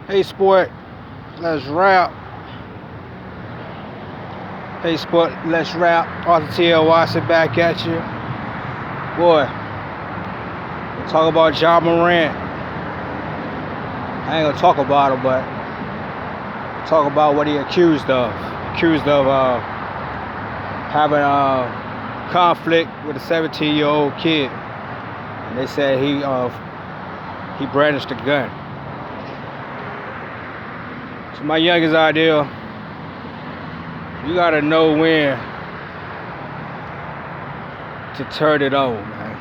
Hey sport, let's rap. Hey sport, let's rap. Arthur TLY, sit back at you. Boy, talk about Morant. I ain't gonna talk about him, but talk about what he accused of. Accused of having a conflict with a 17-year-old kid. And they said he brandished a gun. So my youngest idea, you gotta know when to turn it on, man.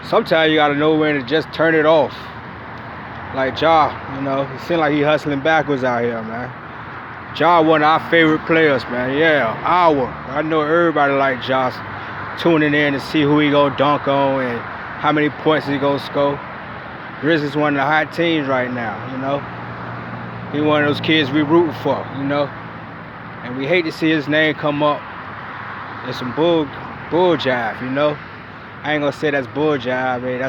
Sometimes you gotta know when to just turn it off. Like Ja, it seems like he hustling backwards out here, man. Ja, one of our favorite players, man. Yeah, I know everybody like Ja tuning in to see who he gonna dunk on and how many points he gonna score. Grizzlies one of the hot teams right now, He one of those kids we rooting for, And we hate to see his name come up in some bull jive, I ain't gonna say that's bull jive, man.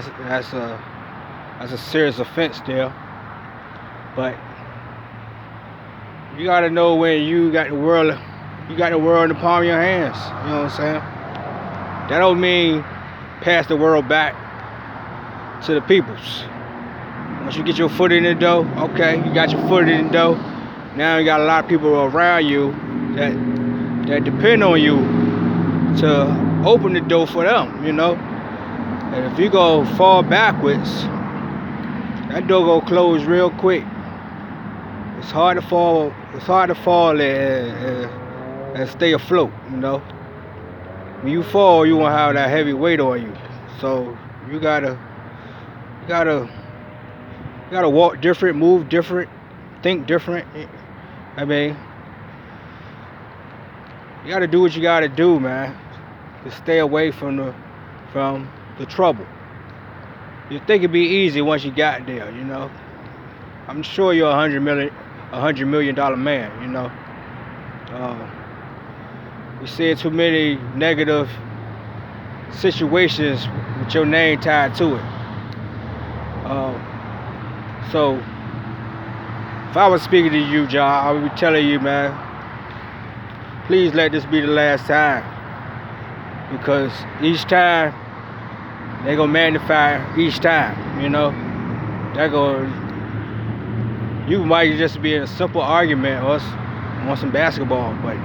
That's a serious offense there. But you gotta know when you got the world in the palm of your hands. You know what I'm saying? That don't mean pass the world back to the peoples. Once you get your foot in the door, okay, you got your foot in the door. Now you got a lot of people around you that depend on you to open the door for them, And if you go fall backwards, that door gonna close real quick. It's hard to fall. It's hard to fall and stay afloat. When you fall, you won't have that heavy weight on you. So you gotta walk different, move different, think different. I mean, you gotta do what you gotta do, man, to stay away from the trouble. You think it'd be easy once you got there, I'm sure you're $100 million man, We see too many negative situations with your name tied to it. So if I was speaking to you, John, I would be telling you, man, please let this be the last time, because each time they gonna magnify each time, you might just be in a simple argument or on some basketball, but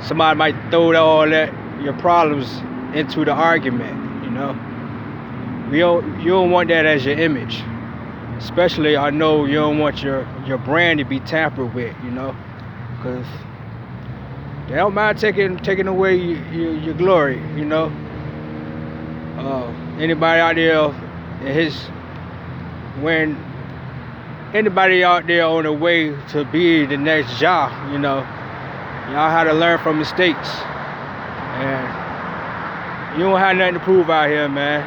somebody might throw all your problems into the argument, You don't want that as your image. Especially, I know you don't want your brand to be tampered with, because they don't mind taking away your glory, Anybody out there when anybody out there on the way to be the next Ja, y'all had to learn from mistakes, and you don't have nothing to prove out here, man.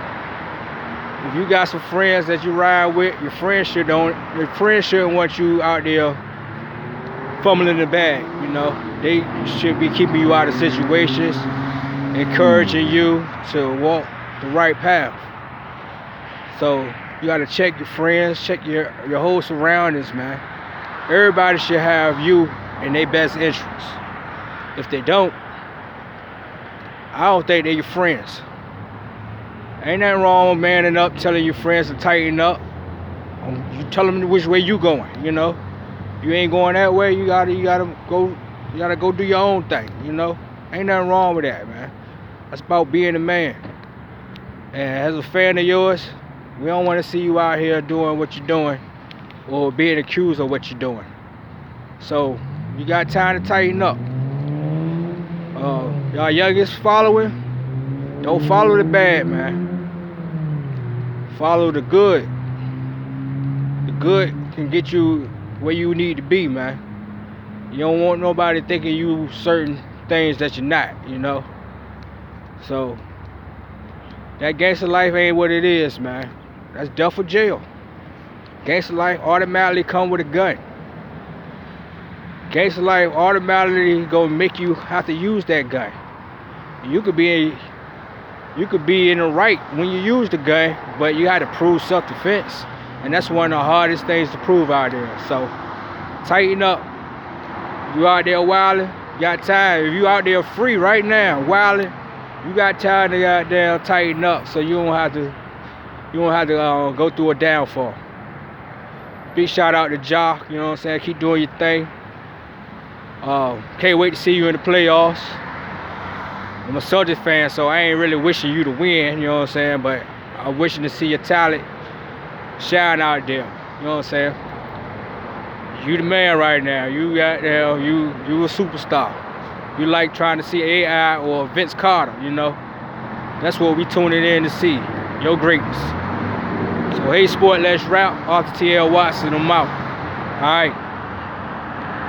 If you got some friends that you ride with, your friends shouldn't want you out there fumbling the bag, They should be keeping you out of situations, encouraging you to walk the right path. So you gotta check your friends, check your whole surroundings, man. Everybody should have you in their best interest. If they don't, I don't think they're your friends. Ain't nothing wrong with manning up, telling your friends to tighten up. You tell them which way you going, You ain't going that way, you gotta go do your own thing, Ain't nothing wrong with that, man. That's about being a man. And as a fan of yours, we don't want to see you out here doing what you're doing or being accused of what you're doing. So you got time to tighten up. Y'all youngest following, don't follow the bad, man. Follow the good. The good can get you where you need to be, man. You don't want nobody thinking you certain things that you're not, So that gangster life ain't what it is, man. That's death or jail. Gangster life automatically come with a gun. Gangster life automatically gonna make you have to use that gun. You could be in the right when you use the gun, but you got to prove self-defense. And that's one of the hardest things to prove out there. So tighten up. You out there wilding, you got time. If you out there free right now, wilding, you got time to goddamn tighten up so you don't have to go through a downfall. Big shout out to Ja, you know what I'm saying? Keep doing your thing. Can't wait to see you in the playoffs. I'm a Celtics fan, so I ain't really wishing you to win, you know what I'm saying? But I'm wishing to see your talent shine out there, you know what I'm saying? You the man right now. You got there, you a superstar. You like trying to see AI or Vince Carter, you know? That's what we tuning in to see, your greatness. So hey sport, let's rap. Arthur T.L. Watson, I'm out. All right.